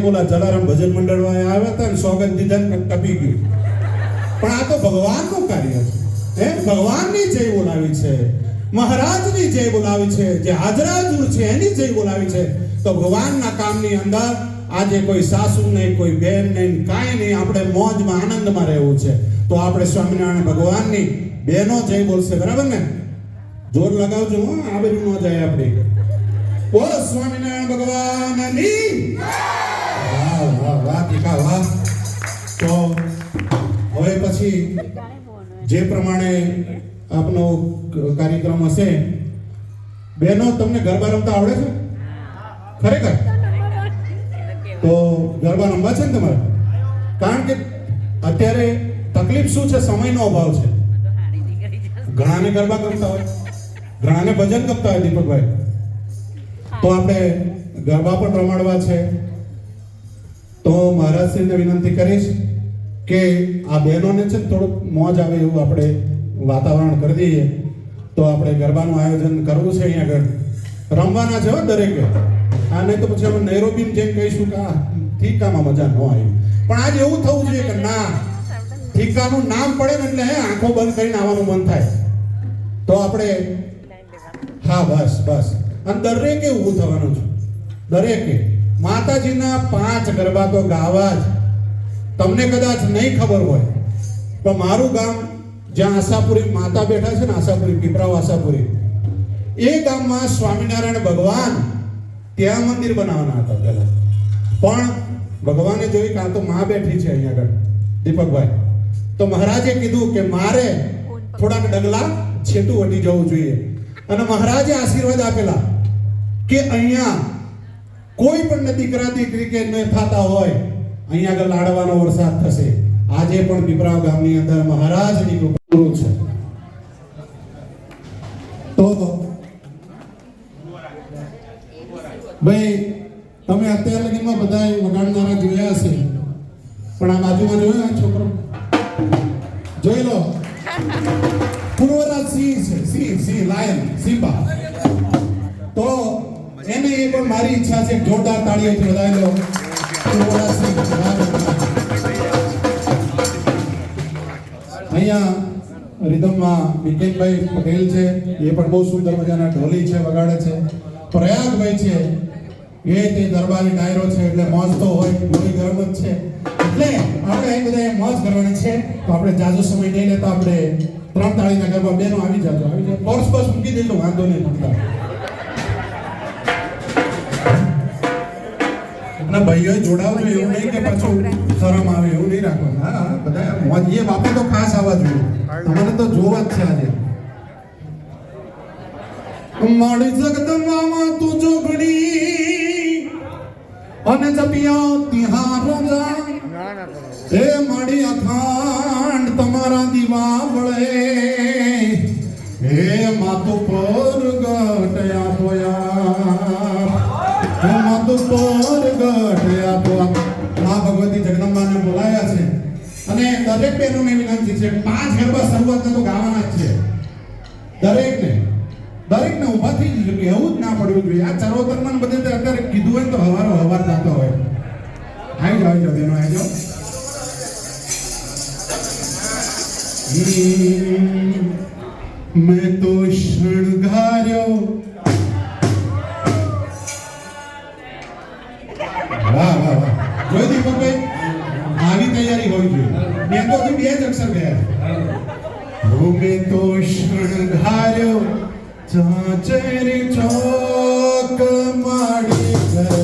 એક ઓલા જલારામ ભજન મંડળ વાળા આવ્યા હતા ને સોગંદ દીધા ને ટપી ગયું. પણ આ તો ભગવાનનું કાર્ય છે. ભગવાનની જય બોલાવી છે, મહારાજની જય બોલાવી છે, જે હાજરાજુર છે એની જય બોલાવી છે. તો ભગવાનના કામની અંદર આજે કોઈ સાસુ નહીં, કોઈ બેન નહીં, કાંઈ નહીં, આપણે મોજમાં આનંદમાં રહેવું છે. તો આપણે સ્વામિનારાયણ ભગવાનની બેનો જય બોલશે, બરાબર ને? જોર લગાવજો, આ બધું ન જાય આપણી. બોલો સ્વામિનારાયણ ભગવાનની. વાહ વાહ વાહ દીકા વાહ. તો હવે પછી જે પ્રમાણે આપનો કાર્યક્રમ હશે, બહેનો તમને ગરબા રમતા આવડે છે ખરેખર? તો ગરબા રમવા છે ને તમારે? કારણ કે અત્યારે તકલીફ શું છે, સમયનો અભાવ છે. ઘણાને ગરબા ગમતા હોય, ઘણાને ભજન ગમતા હોય. દીપકભાઈ, તો આપણે ગરબા પણ રમાડવા છે. તો મહારાજશ્રીને વિનંતી કરીશ કે આ બહેનોને છે થોડુંક મોજ આવે એવું આપણે વાતાવરણ કરી દઈએ. તો આપણે ગરબાનું આયોજન કરવું છે. અહીંયા આગળ રમવાના છે હો દરેકે. આ નહીં તો પછી અમે નૈરોબી જેમ કહીશું કે આ ઠીકામાં મજા ન આવી. પણ આજે એવું થવું જોઈએ કે ના, ઠીકાનું નામ પડે ને એટલે આંખો બંધ કરીને આવવાનું મન થાય. તો આપણે હા બસ બસ. અને દરેકે ઊભું થવાનું છે. દરેકે માતાજીના 5 ગરબા તો ગાવા જ. તમને કદાચ નહીં ખબર હોય પણ મારું ગામ જ્યાં આશાપુરી માતા બેઠા છે ને, આશાપુરી, પીપરાવ આશાપુરી, એ ગામમાં સ્વામિનારાયણ ભગવાન ત્યાં મંદિર બનાવવાના હતા પહેલા. પણ ભગવાને જોઈ કે આ તો માં બેઠી છે અહીંયા આગળ દીપકભાઈ, તો મહારાજે કીધું કે મારે થોડાક ડગલા છેટું વટી જવું જોઈએ. અને મહારાજે આશીર્વાદ આપેલા કે અહીંયા કોઈ પણ દીકરા દીકરી કે ન થતા હોય, અહીંયા આગળ લાડવાનો વરસાદ થશે. આજે પણ પીપરાવ ગામની અંદર મહારાજની કૃપા છે. તો ભાઈ તમે અત્યાર લગીમાં બધા વગાડનારા જોયા હશે, પણ આ બાજુમાં જોયો છોકરો જોઈ લો, પૂર્વરાજ સિંહ છે. સિંહ લાયન, સિમ્બા. તો એને એ પણ મારી ઈચ્છા છે જોરદાર તાળીઓથી વધાવી લો પૂર્વરાજ સિંહ. અહીંયા રિધમમાં વિકેનભાઈ પટેલ છે, એ પણ બહુ સુંદર મજાના ઢોલી છે, વગાડે છે. પ્રયાગભાઈ છે, એ તે દરબારી ડાયરો છે એટલે મોજ તો હોય, ઢોલી ગરમ જ છે. એટલે આપણે અહીં બધા મોજ કરવાની છે. તો આપણે જાજો સમય નહીં લેતા, આપણે 3 તાળીના ગરબા બેનો આવી જાજો, આવી જાય. પોર્સ બસ મૂકી દેજો, વાંધો નહીં થતા. અને ભાઈઓ જોડાવજો, એવું નહીં કે પાછું શરમ આવે, એવું નહીં રાખવાનું. હા બધા મોજ. એ બાપે તો ખાસ આવવા જોઈએ, તમારે તો જોવા જ છે આજે. મારી જગદંબામાં તું જોગણી અને જપિયા તિહાર રાજા, એ મારી અખાંડ તમારા દીવા વળે, હે માતુ પર ગટયા પોયા, હે માતુ પર ગટયા પોયા. મા ભગવતી જગદંબાને બોલાયા છે. અને દરેક બહેનોને વિનંતી છે, 5 ગરબા શરૂઆતમાં તો ગાવાના જ છે. દરેકને ઊભાથી જ એવું જ ના પડવું જોઈએ. આ ચરોતરમાં બધે અત્યારે કીધું હોય તો હવાર થતો હોય. આવી જાઓ બેનો, આવી જાઓ. મેં તો શણગાર્યો. વાહ વાહ વાહ. જોઈ દીપકભાઈ, આવી તૈયારી હોવી જોઈએ. મેં તો હજુ 2 જ અક્ષર ગયા. મેં તો શણગાર્યો ચાચરી ચોક માડી ઘર.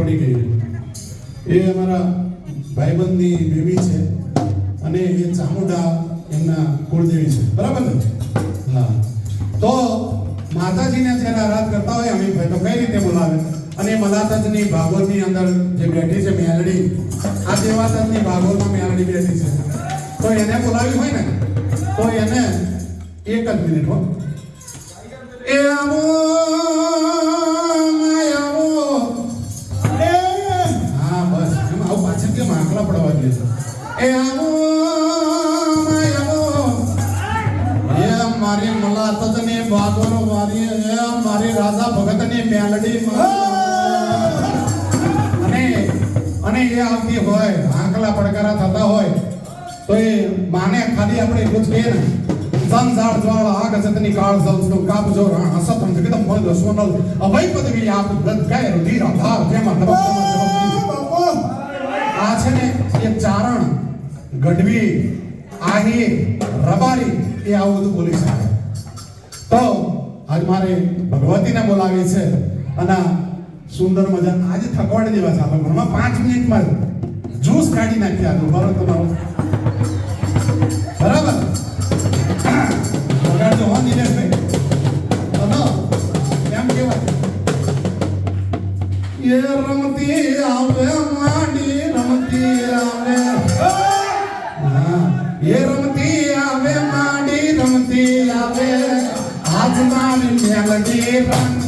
પડી ગઈ. એ અમારા ભાઈબંધની બેબી છે અને એ ચામુંડા એમના કુળદેવી છે, બરાબર ને? હા. તો માતાજીને જ્યારે આરાધ કરતા હોય અમીભાઈ તો કઈ રીતે બોલાવે? અને મલાતજની ભાગવતની અંદર જે બેઠી છે મેલડી, આ દેવાતજની ભાગવતમાં મેલડી બેઠી છે, તો એને બોલાવી હોય ને તો એને એક જ મિનિટ હો એ આવો આવો એ હા બસ એમ આવું પાછળ કેમ આંકડા પડવા દે છે? એ આવો આવો એ મારી મલાતજની ભાગવત મારી એ મારી રાજા ભગતની મેલડી અને એ આવતી હોય આંકલા પડકારા થતા હોય તો એ માને ખાલી આપણે એટલું જ કહીએ ને સંસાર જ્વાળ આગ જતની કાળ સૌનો કાપજો રણ અસતમ જગદમ મોલ સોનલ અભય પદવી આપ ગદ કાય રુધિર આધાર જેમાં બાપો આ છે ને એ ચારણ ગઢવી આહી રબારી એ આવું બધું બોલી શકે. તો આજ મારે ભગવતીને બોલાવી છે અને સુંદર મજા આજે થકવાડી દેવા છે આપણે ઘરમાં 5 મિનિટમાં જ્યુસ કાઢી નાખ્યા તો બરોબર તમારો બરાબર વગાડજો હો નિલેશભાઈ તો કેમ કહેવાય એ રમતી આવે માંડી રમતી આવે હા એ રમતી આવે માંડી રમતી આવે આજ મારી મેલડી રંગ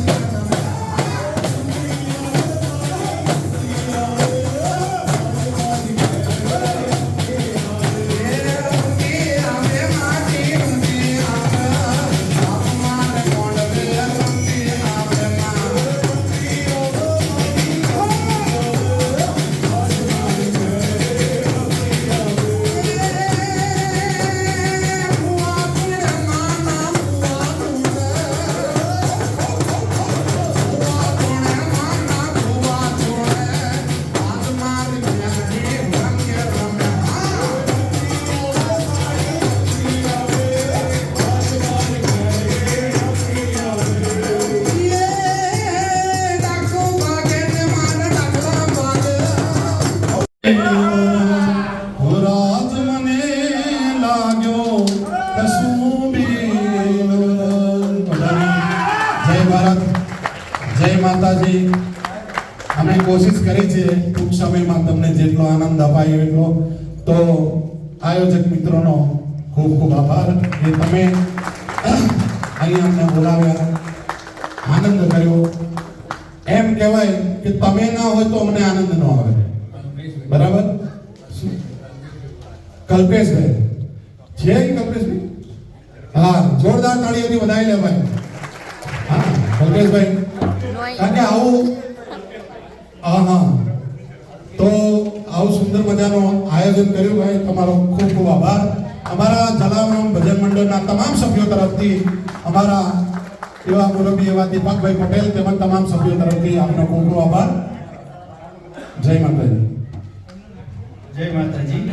માતાજી અમે કોશિશ કરી છે ટૂંક સમયમાં તમને જેટલો આનંદ અપાયો એટલો. તો આયોજક મિત્રોનો ખૂબ ખૂબ આભાર કે તમે અહીંયા અમને બોલાવ્યા, આનંદ કર્યો. એમ કહેવાય કે તમે ના હોય તો અમને આનંદ ન આવે, બરાબર? કલ્પેશભાઈ છે કલ્પેશભાઈ, હા જોરદાર તાળીઓથી વધાવી લે ભાઈ. હા કલ્પેશભાઈ કારણ કે આવું હા તો આવું સુંદર મજાનું આયોજન કર્યું ભાઈ, તમારો ખૂબ ખૂબ આભાર. અમારા જલારામ ભજન મંડળના તમામ સભ્યો તરફથી, અમારા એવા મુરબ્બી એવા દીપકભાઈ પટેલ તેમજ તમામ સભ્યો તરફથી આપનો ખૂબ ખૂબ આભાર. જય માતાજી. જય માતાજી.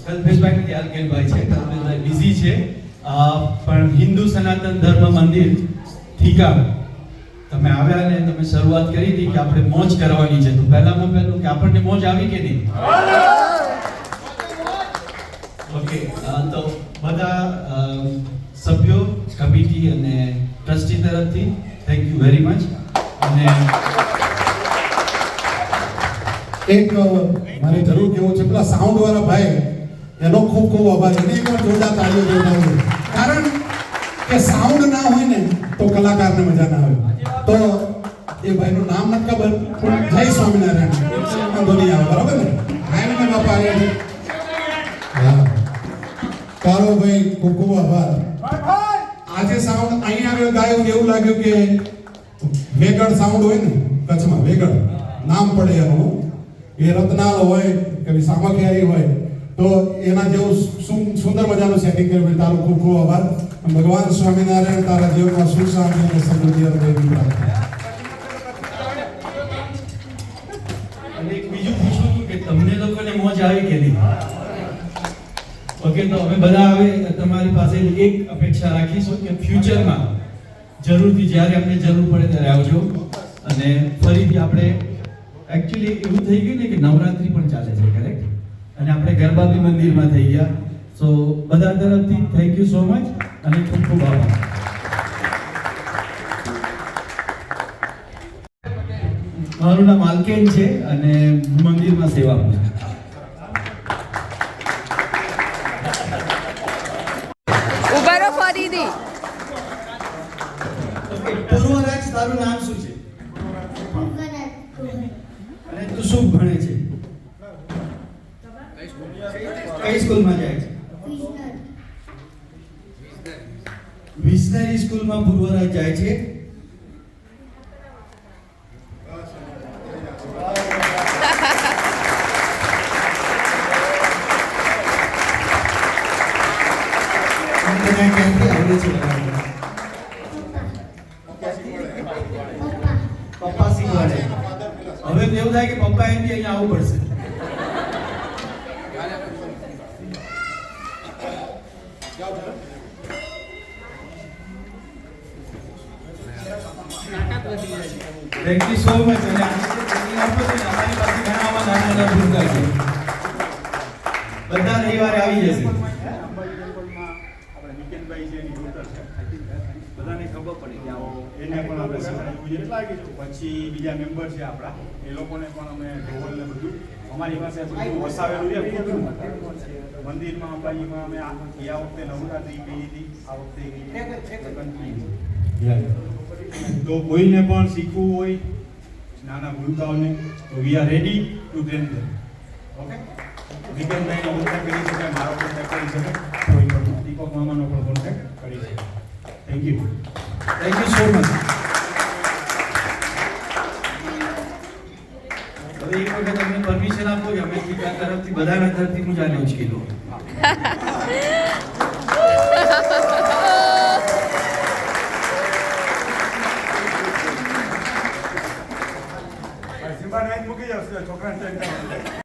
કલ્પેશભાઈ નથી, અલ્કેશભાઈ છે. કલ્પેશભાઈ બિઝી છે, પણ હિન્દુ સનાતન ધર્મ મંદિર ઠીકા તમે આવ્યા ને તમે શરૂઆત કરી હતી કે આપણે મોજ કરવાની છે. તો પહેલામાં પહેલું કે આપણને મોજ આવી કે નહીં? ઓકે, તો બધા સભ્યો કમિટી અને ટ્રસ્ટી તરફથી થેન્ક યુ વેરી મચ. અને એક મારે જરૂર કેવું છે પેલા સાઉન્ડ વાળા ભાઈ એનો ખૂબ ખૂબ આભાર. એને એકવાર જોરદાર તાળીઓ દેવડાવો, કારણ કે સાઉન્ડ ના હોય ને તો કલાકારને મજા ના આવે. તો એ ભાઈનું નામ નથી ખબર, પણ જય સ્વામિનારાયણ વાંધો નહીં આવે, બરાબર ને? આયને બાપા આવ્યા છે. હા કારો ભાઈ ખૂબ ખૂબ આભાર. આજે સાઉન્ડ અહીં આવ્યો ગાયું એવું લાગ્યું કે વેગડ સાઉન્ડ હોય ને કચ્છમાં, વેગડ નામ પડે એનું, એ રત્નાલ હોય કે સામખિયારી હોય, તો એના જેવું સુંદર મજાનું સેટિંગ કર્યું. તારો ખૂબ ખૂબ આભાર. ભગવાન સ્વામિનારાયણ તારા જીવનમાં સુખ શાંતિ અને સમૃદ્ધિ અર્પે. અને એક બીજું પૂછવું હતું કે તમને લોકોને મોજ આવી કે નહીં? ઓકે, તો અમે બધા હવે તમારી પાસે એક અપેક્ષા રાખીશું કે ફ્યુચરમાં જરૂરથી જ્યારે અમને જરૂર પડે ત્યારે આવજો અને ફરીથી આપણે એકચ્યુઅલી એવું થઈ ગયું ને કે નવરાત્રી પણ ચાલે છે, કરેક્ટ? અને આપણે ગરબા બી મંદિરમાં થઈ ગયા. સો બધા તરફથી થેન્ક યુ સો મચ અને ખૂબ ખૂબ આભાર. મારું નામ આલ્કેન છે અને હું મંદિરમાં સેવા આપું છું. ઉભા રહો ફરીથી. પૂર્વરાજ, તારું નામ શું છે અને તું શું ભણે છે? કઈ સ્કૂલમાં જાય છે? વિઝનરી સ્કૂલમાં પૂર્વરાજ જાય છે. તને ક્યાંથી આવડે છે? પપ્પા શીખવાડે. હવે તો એવું થાય કે પપ્પા એમ કે અહીંયા આવવું પડશે. Thank you so much. અને અમારી પાસે ઘણા આવા નાના ભૂલકા છે. બધા રવિવારે આવી જશે. આપણે નિકેતભાઈ છે એની ડોટર છે. બધાને ખબર પડી કે આવો એને પણ આપણે શીખવાડ્યું છે. પછી બીજા મેમ્બર છે આપણા, એ લોકોને પણ અમે ઢોલ ને બધું અમારી પાસે બધું વસાવેલું છે. મંદિરમાં અંબાજીમાં અમે આ વખતે નવરાત્રી કરી હતી, આ વખતે તો કોઈને પણ શીખવું હોય નાના ભૂલકાઓને તો we are ready to train them. Okay, વિકેન્ડભાઈનો કોન્ટેક્ટ કરી શકે, મારો કોન્ટેક્ટ કરી શકે, કોઈ પણ દીપક મામાનો પણ કોન્ટેક્ટ કરી શકે. Thank you. Thank you so much. હવે એક વખત તમને પરમિશન આપો કે અમે ટીકા તરફથી બધાના તરફથી હું જાણે ઉચકી લઉં. સિમ્બાને મૂકી જાવ છોકરાને